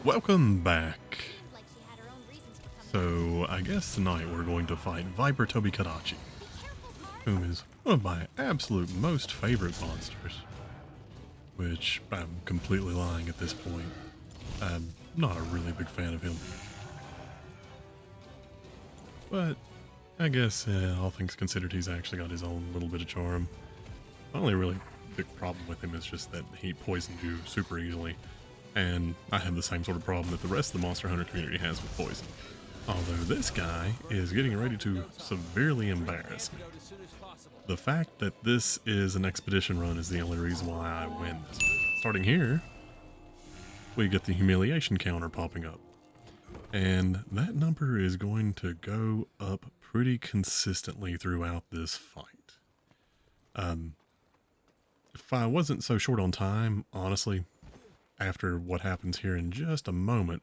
Welcome back. So, I guess tonight we're going to fight Viper Tobi Kadachi, whom is one of my absolute most favorite monsters. Which, I'm completely lying at this point. I'm not a really big fan of him. But, I guess, all things considered, he's actually got his own little bit of charm. My only really big problem with him is just that he poisons you super easily. And I have the same sort of problem that the rest of the Monster Hunter community has with poison. Although this guy is getting ready to severely embarrass me. The fact that this is an expedition run is the only reason why I win this. Starting here, we get the humiliation counter popping up. And that number is going to go up pretty consistently throughout this fight. If I wasn't so short on time, honestly, after what happens here in just a moment,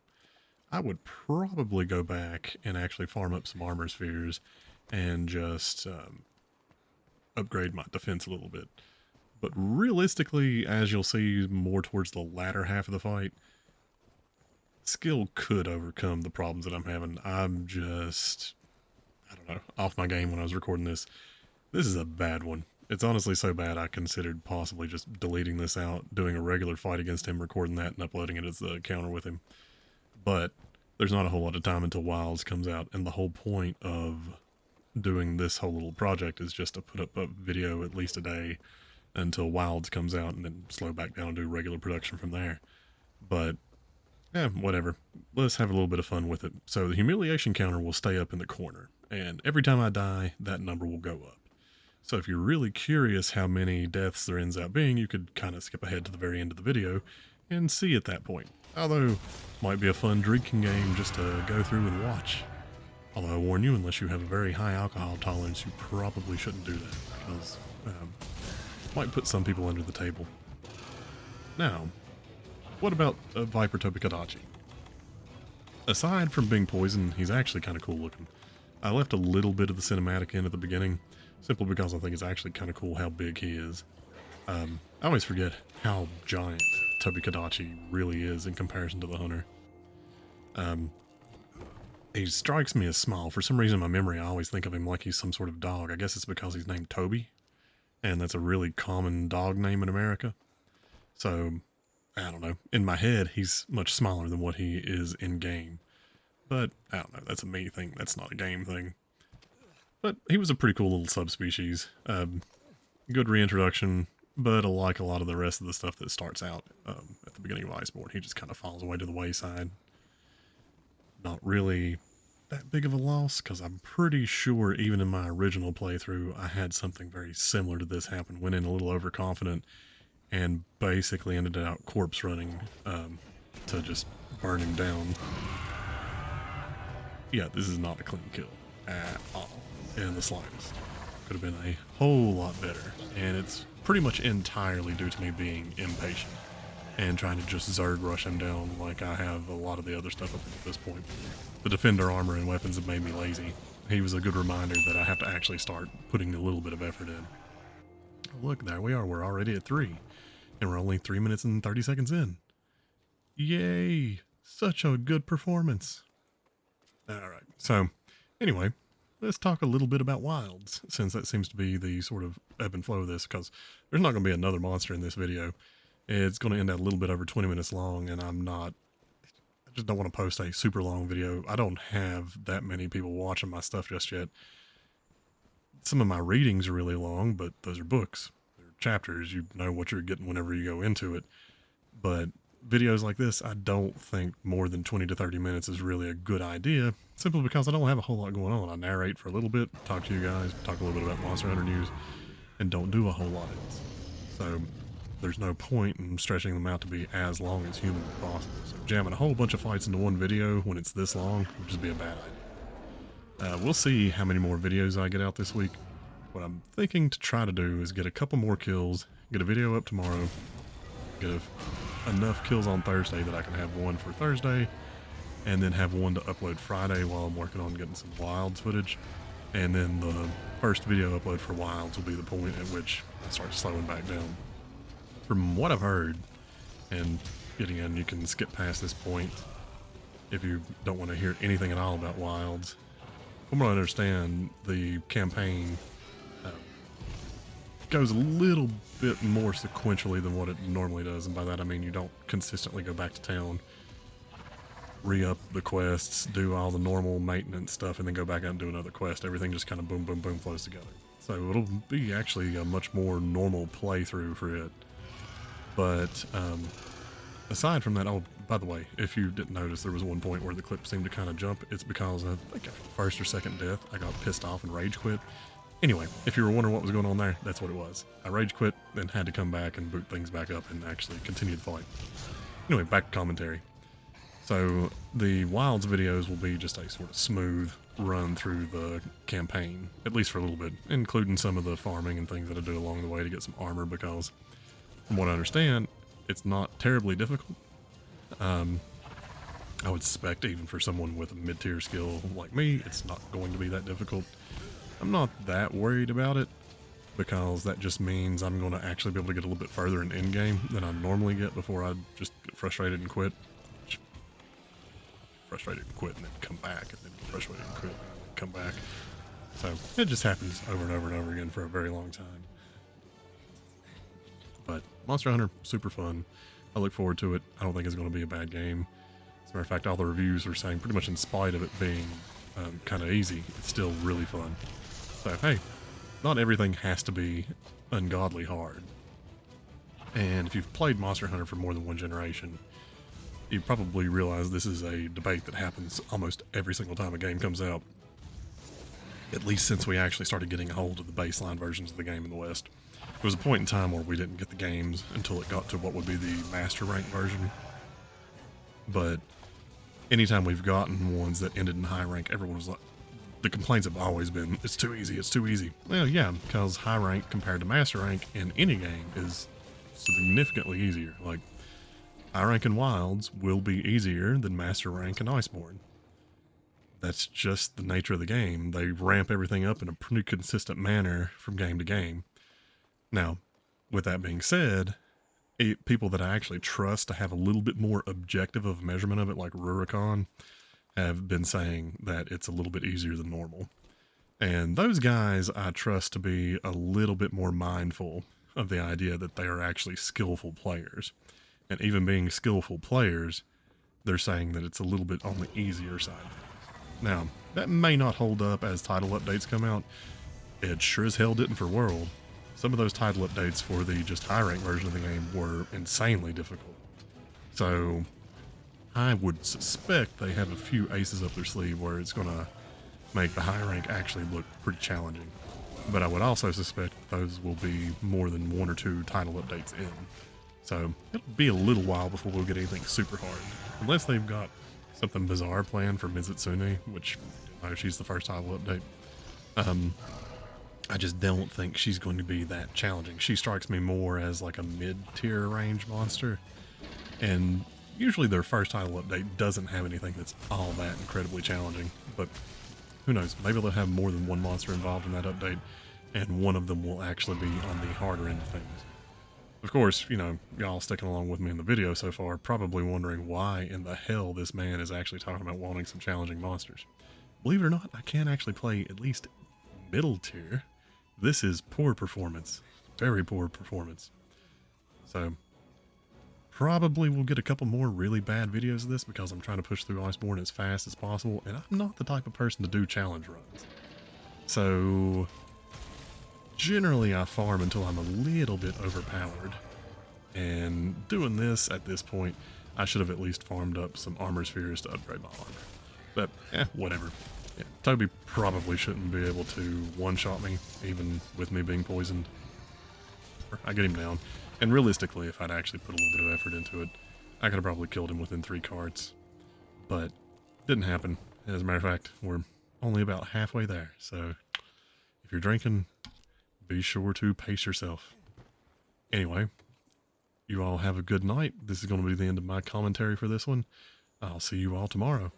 I would probably go back and actually farm up some armor spheres and just upgrade my defense a little bit. But realistically, as you'll see more towards the latter half of the fight, skill could overcome the problems that I'm having. I'm just, I don't know, off my game when I was recording this. This is a bad one. It's honestly so bad I considered possibly just deleting this out, doing a regular fight against him, recording that, and uploading it as the counter with him. But there's not a whole lot of time until Wilds comes out, and the whole point of doing this whole little project is just to put up a video at least a day until Wilds comes out, and then slow back down and do regular production from there. But, whatever. Let's have a little bit of fun with it. So the humiliation counter will stay up in the corner, and every time I die, that number will go up. So if you're really curious how many deaths there ends up being, you could kind of skip ahead to the very end of the video and see at that point. Although, might be a fun drinking game just to go through and watch. Although I warn you, unless you have a very high alcohol tolerance, you probably shouldn't do that, because might put some people under the table. Now, what about Viper Tobi Kadachi? Aside from being poisoned, he's actually kind of cool looking. I left a little bit of the cinematic in at the beginning, simply because I think it's actually kind of cool how big he is. I always forget how giant Tobi Kadachi really is in comparison to the Hunter. He strikes me as small. For some reason in my memory I always think of him like he's some sort of dog. I guess it's because he's named Tobi, and that's a really common dog name in America. So, I don't know. In my head, he's much smaller than what he is in game. But, I don't know. That's a me thing. That's not a game thing. But he was a pretty cool little subspecies. Good reintroduction, but like a lot of the rest of the stuff that starts out at the beginning of Iceborne, he just kind of falls away to the wayside. Not really that big of a loss, because I'm pretty sure even in my original playthrough, I had something very similar to this happen. Went in a little overconfident and basically ended out corpse running to just burn him down. Yeah, this is not a clean kill at all. In the slightest. Could have been a whole lot better, and it's pretty much entirely due to me being impatient and trying to just Zerg rush him down like I have a lot of the other stuff up at this point. The Defender armor and weapons have made me lazy. He was a good reminder that I have to actually start putting a little bit of effort in. Look, there we are. We're already at 3, and we're only 3 minutes and 30 seconds in. Yay! Such a good performance. Alright, so anyway, let's talk a little bit about Wilds, since that seems to be the sort of ebb and flow of this, because there's not going to be another monster in this video. It's going to end at a little bit over 20 minutes long, and I just don't want to post a super long video. I don't have that many people watching my stuff just yet. Some of my readings are really long, but those are books. They're chapters. You know what you're getting whenever you go into it. But videos like this, I don't think more than 20 to 30 minutes is really a good idea, simply because I don't have a whole lot going on. I narrate for a little bit, talk to you guys, talk a little bit about Monster Hunter news, and don't do a whole lot else. So there's no point in stretching them out to be as long as humanly possible. So jamming a whole bunch of fights into one video when it's this long would just be a bad idea. We'll see how many more videos I get out this week. What I'm thinking to try to do is get a couple more kills, get a video up tomorrow, get enough kills on Thursday that I can have one for Thursday, and then have one to upload Friday while I'm working on getting some Wilds footage. And then the first video upload for Wilds will be the point at which I start slowing back down. From what I've heard, and getting in, you can skip past this point, if you don't want to hear anything at all about Wilds. From what I understand, the campaign goes a little bit more sequentially than what it normally does, and by that I mean you don't consistently go back to town, re-up the quests, do all the normal maintenance stuff, and then go back out and do another quest. Everything just kind of boom, boom, boom flows together. So it'll be actually a much more normal playthrough for it. But aside from that, oh, by the way, if you didn't notice, there was one point where the clip seemed to kind of jump. It's because I think after the first or second death, I got pissed off and rage quit. Anyway, if you were wondering what was going on there, that's what it was. I rage quit, then had to come back and boot things back up and actually continue the fight. Anyway, back to commentary. So the Wilds videos will be just a sort of smooth run through the campaign, at least for a little bit, including some of the farming and things that I do along the way to get some armor, because from what I understand, it's not terribly difficult. I would suspect even for someone with a mid-tier skill like me, it's not going to be that difficult. I'm not that worried about it, because that just means I'm going to actually be able to get a little bit further in endgame than I normally get before I just get frustrated and quit. Frustrated and quit and then come back, and then get frustrated and quit and then come back. So it just happens over and over and over again for a very long time. But Monster Hunter, super fun. I look forward to it. I don't think it's going to be a bad game. As a matter of fact, all the reviews are saying pretty much in spite of it being kind of easy, it's still really fun. So hey, not everything has to be ungodly hard. And if you've played Monster Hunter for more than one generation, you probably realize this is a debate that happens almost every single time a game comes out. At least since we actually started getting a hold of the baseline versions of the game in the West. There was a point in time where we didn't get the games until it got to what would be the Master Rank version. But anytime we've gotten ones that ended in high rank, everyone was like, the complaints have always been, it's too easy, it's too easy. Well, yeah, because high rank compared to Master Rank in any game is significantly easier. Like, high rank in Wilds will be easier than Master Rank in Iceborne. That's just the nature of the game. They ramp everything up in a pretty consistent manner from game to game. Now, with that being said, people that I actually trust to have a little bit more objective of measurement of it, like Rurikon, have been saying that it's a little bit easier than normal. And those guys I trust to be a little bit more mindful of the idea that they are actually skillful players. And even being skillful players, they're saying that it's a little bit on the easier side. Now, that may not hold up as title updates come out. It sure as hell didn't for World. Some of those title updates for the just high rank version of the game were insanely difficult. So I would suspect they have a few aces up their sleeve where it's going to make the high rank actually look pretty challenging. But I would also suspect those will be more than one or two title updates in. So it'll be a little while before we'll get anything super hard. Unless they've got something bizarre planned for Mizutsune, which I know she's the first title update. I just don't think she's going to be that challenging. She strikes me more as like a mid-tier range monster. And usually their first title update doesn't have anything that's all that incredibly challenging. But who knows? Maybe they'll have more than one monster involved in that update, and one of them will actually be on the harder end of things. Of course, you know, y'all sticking along with me in the video so far, probably wondering why in the hell this man is actually talking about wanting some challenging monsters. Believe it or not, I can actually play at least middle tier. This is poor performance. Very poor performance. So, probably we'll get a couple more really bad videos of this because I'm trying to push through Iceborne as fast as possible, and I'm not the type of person to do challenge runs. So, generally I farm until I'm a little bit overpowered, and doing this at this point, I should have at least farmed up some armor spheres to upgrade my armor. But, whatever. Yeah, Tobi probably shouldn't be able to one-shot me, even with me being poisoned. I get him down. And realistically, if I'd actually put a little bit of effort into it, I could have probably killed him within 3 carts. But, didn't happen. As a matter of fact, we're only about halfway there. So, if you're drinking, be sure to pace yourself. Anyway, you all have a good night. This is going to be the end of my commentary for this one. I'll see you all tomorrow.